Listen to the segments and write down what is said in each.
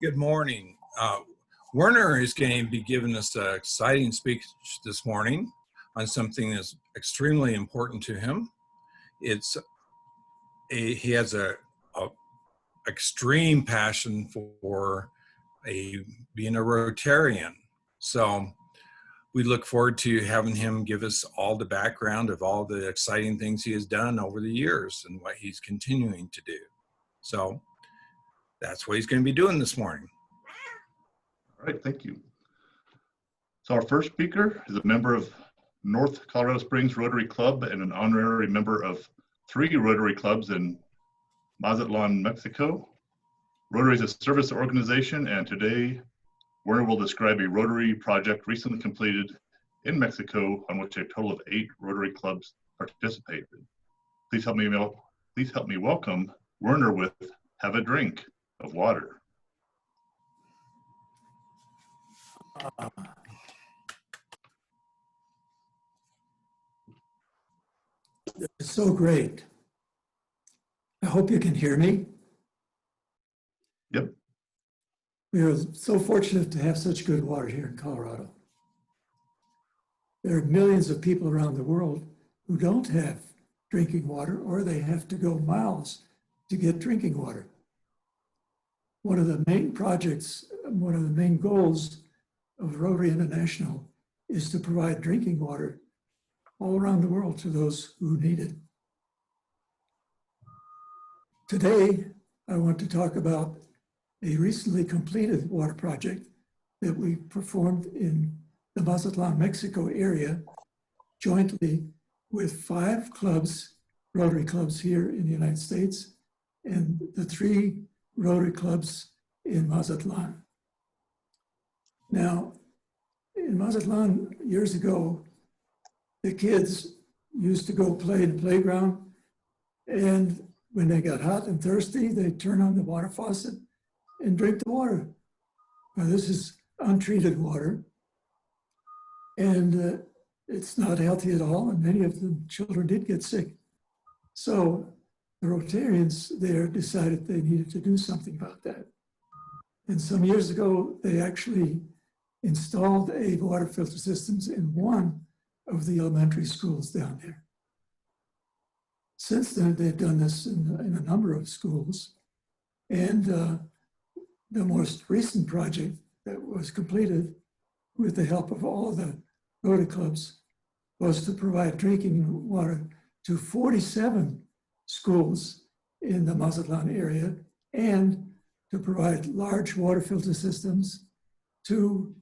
Good morning. Werner is going to be giving us an exciting speech this morning on something that's extremely important to him. He has a extreme passion for being a Rotarian. So we look forward to having him give us all the background of all the exciting things he has done over the years and what he's continuing to do. So that's what he's going to be doing this morning. All right, thank you. So our first speaker is a member of North Colorado Springs Rotary Club and an honorary member of 3 Rotary clubs in Mazatlan, Mexico. Rotary is a service organization, and today Werner will describe a Rotary project recently completed in Mexico on which a total of 8 Rotary clubs participated. Please help me welcome Werner with "Have a Drink of Water." It's so great. I hope you can hear me. Yep. We are so fortunate to have such good water here in Colorado. There are millions of people around the world who don't have drinking water, or they have to go miles to get drinking water. One of the main projects, one of the main goals of Rotary International is to provide drinking water all around the world to those who need it. Today, I want to talk about a recently completed water project that we performed in the Mazatlan, Mexico area, jointly with 5 clubs, Rotary clubs here in the United States, and the 3 Rotary clubs in Mazatlan. Now, in Mazatlan years ago, the kids used to go play in the playground, and when they got hot and thirsty, they'd turn on the water faucet and drink the water. Now, this is untreated water, and it's not healthy at all, and many of the children did get sick. So the Rotarians there decided they needed to do something about that. And some years ago, they actually installed a water filter systems in one of the elementary schools down there. Since then, they've done this in a number of schools. And the most recent project that was completed with the help of all the Rotary clubs was to provide drinking water to 47 schools in the Mazatlan area and to provide large water filter systems to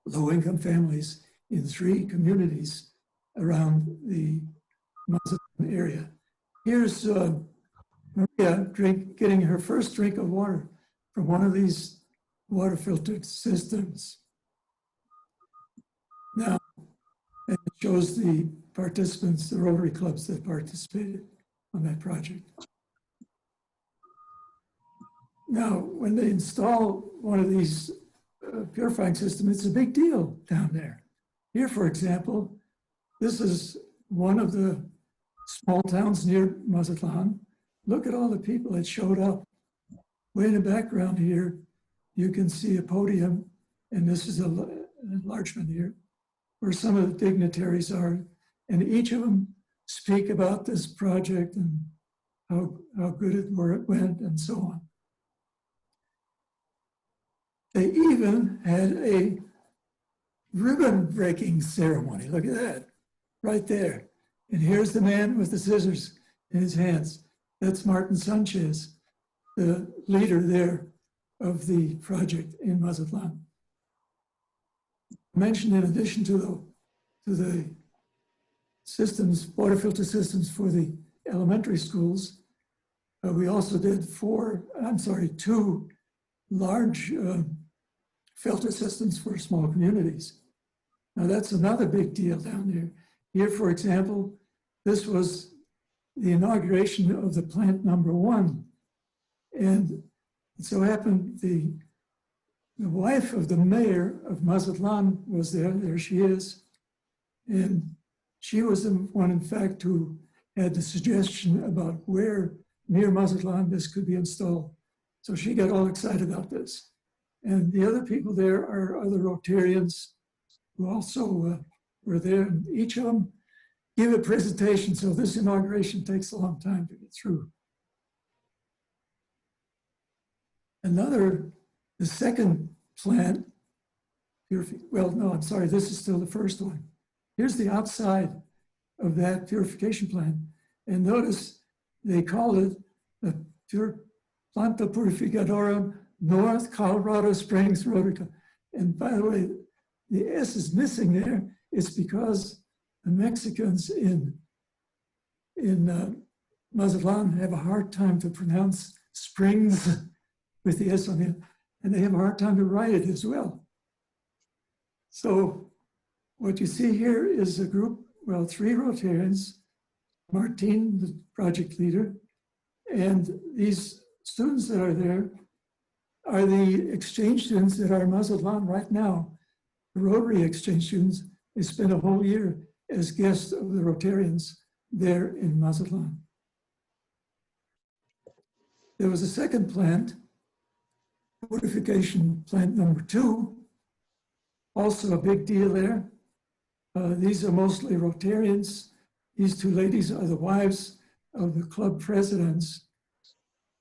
low-income families in 3 communities around the Mazatlan area. Here's Maria getting her first drink of water from one of these water filtered systems. Now, it shows the participants, the Rotary clubs that participated on that project. Now, when they install one of these purifying systems, it's a big deal down there. Here, for example, this is one of the small towns near Mazatlan. Look at all the people that showed up. Way in the background here, you can see a podium, and this is an enlargement here, where some of the dignitaries are, and each of them speak about this project and how good it went and so on. They even had a ribbon breaking ceremony. Look at that, right there. And here's the man with the scissors in his hands. That's Martin Sanchez, the leader there of the project in Mazatlan. I mentioned, in addition to the systems, water filter systems for the elementary schools, we also did 2 large filter systems for small communities. Now, that's another big deal down there. Here, for example, this was the inauguration of the plant number 1. And it so happened the wife of the mayor of Mazatlan was there. There she is. And she was the one, in fact, who had the suggestion about where near Mazatlan this could be installed. So she got all excited about this. And the other people there are other Rotarians who also were there. And each of them give a presentation. So this inauguration takes a long time to get through. The second plant, well, no, I'm sorry, this is still the first one. Here's the outside of that purification plant. And notice they called it the Planta Purificadora North Colorado Springs Rotary Club. And by the way, the S is missing there. It's because the Mexicans in Mazatlan have a hard time to pronounce springs with the S on it, and they have a hard time to write it as well. So what you see here is a group, well, 3 Rotarians, Martin, the project leader, and these students that are there are the exchange students that are in Mazatlan right now. The Rotary exchange students, they spent a whole year as guests of the Rotarians there in Mazatlan. There was a second plant, Purification Plant number 2, also a big deal there. These are mostly Rotarians. These 2 ladies are the wives of the club presidents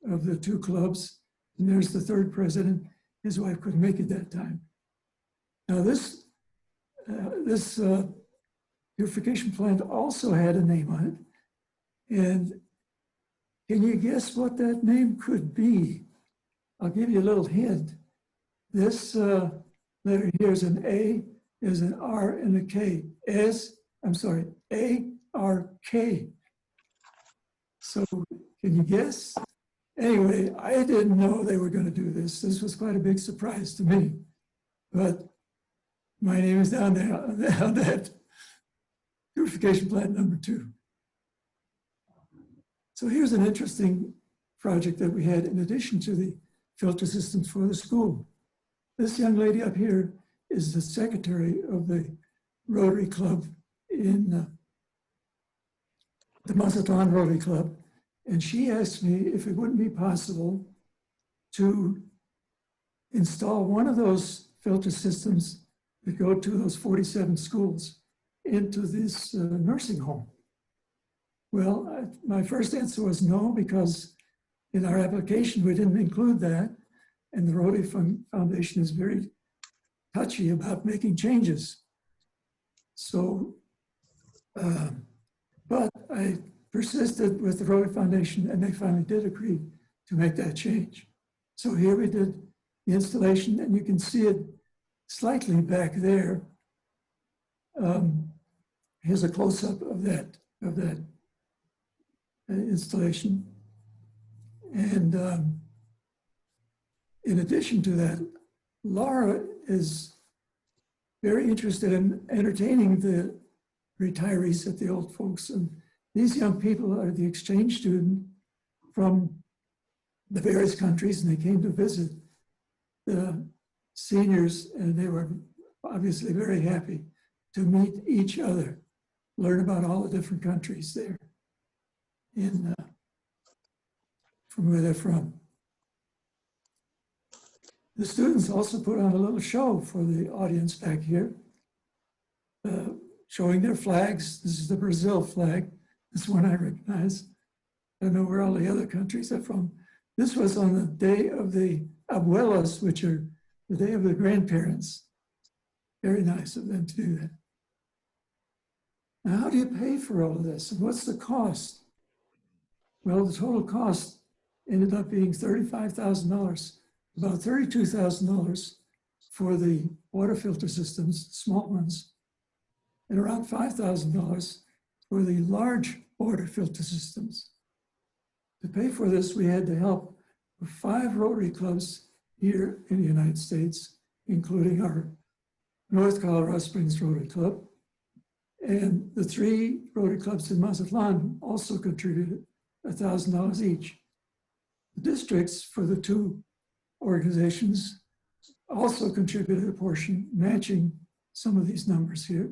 of the 2 clubs. And there's the 3rd president. His wife couldn't make it that time. Now this purification plant also had a name on it. And can you guess what that name could be? I'll give you a little hint. This letter here is an A, is an R, and a K. A-R-K. So can you guess? Anyway, I didn't know they were going to do this. This was quite a big surprise to me. But my name is down there on that purification plant number 2. So here's an interesting project that we had in addition to the filter systems for the school. This young lady up here is the secretary of the Rotary Club in the Mazatlan Rotary Club. And she asked me if it wouldn't be possible to install one of those filter systems that go to those 47 schools into this nursing home. Well, my first answer was no, because in our application, we didn't include that. And the Rotary Foundation is very touchy about making changes. So, but I persisted with the Rotary Foundation, and they finally did agree to make that change. So here we did the installation, and you can see it slightly back there. Here's a close-up of that installation. And in addition to that, Laura is very interested in entertaining the retirees at the old folks. And these young people are the exchange student from the various countries, and they came to visit the seniors, and they were obviously very happy to meet each other, learn about all the different countries there from where they're from. The students also put on a little show for the audience back here, showing their flags. This is the Brazil flag. This one I recognize. I don't know where all the other countries are from. This was on the day of the abuelas, which are the day of the grandparents. Very nice of them to do that. Now, how do you pay for all of this? And what's the cost? Well, the total cost ended up being $35,000, about $32,000 for the water filter systems, small ones, and around $5,000 for the large water filter systems. To pay for this, we had the help of 5 Rotary clubs here in the United States, including our North Colorado Springs Rotary Club. And the 3 Rotary clubs in Mazatlan also contributed $1,000 each. The districts for the 2 organizations also contributed a portion, matching some of these numbers here.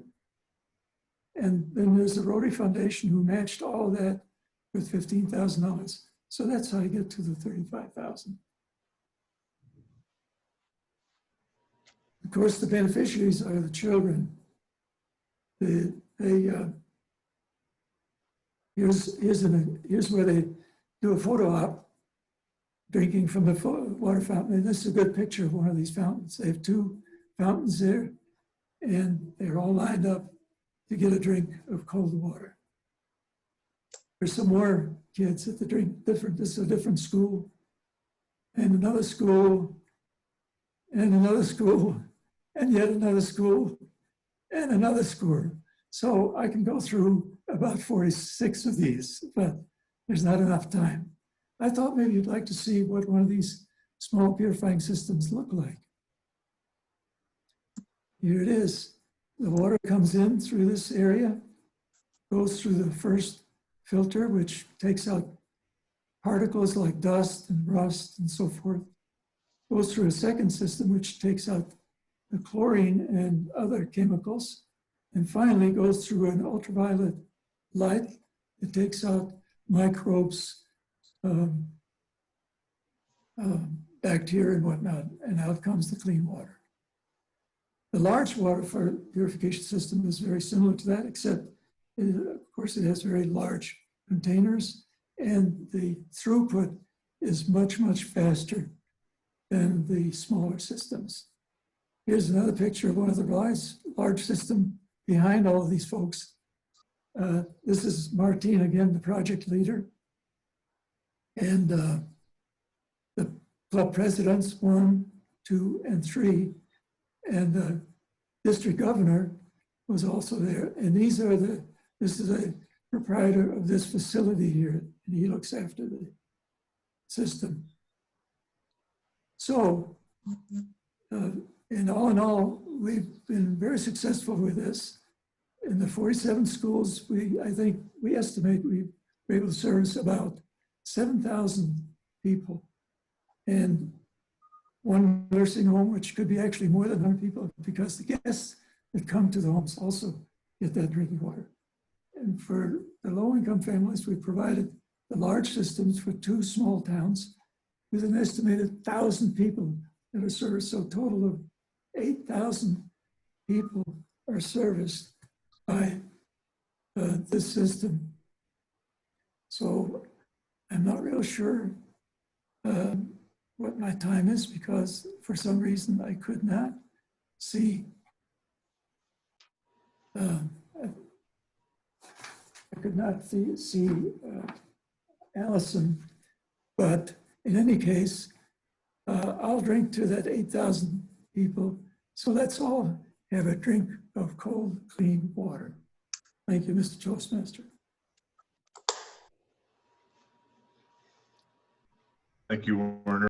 And then there's the Rotary Foundation, who matched all of that with $15,000. So that's how you get to the $35,000. Of course, the beneficiaries are the children. Here's where they do a photo op, drinking from the water fountain. And this is a good picture of one of these fountains. They have 2 fountains there, and they're all lined up to get a drink of cold water. There's some more kids at the drink. This is a different school, and another school, and another school, and yet another school, and another school. So I can go through about 46 of these, but there's not enough time. I thought maybe you'd like to see what one of these small purifying systems look like. Here it is. The water comes in through this area, goes through the first filter, which takes out particles like dust and rust and so forth. Goes through a second system, which takes out the chlorine and other chemicals. And finally goes through an ultraviolet light that takes out microbes, bacteria and whatnot, and out comes the clean water. The large water for purification system is very similar to that, except of course it has very large containers, and the throughput is much, much faster than the smaller systems. Here's another picture of one of the large system behind all of these folks. This is Martine again, the project leader. And the club presidents, 1, 2, and 3, and the district governor was also there. And this is a proprietor of this facility here, and he looks after the system. So, in all, we've been very successful with this. In the 47 schools, I think we estimate we're able to service about 7,000 people. And 1 nursing home, which could be actually more than 100 people, because the guests that come to the homes also get that drinking water. And for the low-income families, we provided the large systems for 2 small towns with an estimated 1,000 people that are serviced. So a total of 8,000 people are serviced by this system. So I'm not real sure what my time is, because for some reason I could not see Allison, but in any case, I'll drink to that 8,000 people. So let's all have a drink of cold, clean water. Thank you, Mr. Toastmaster. Thank you, Werner.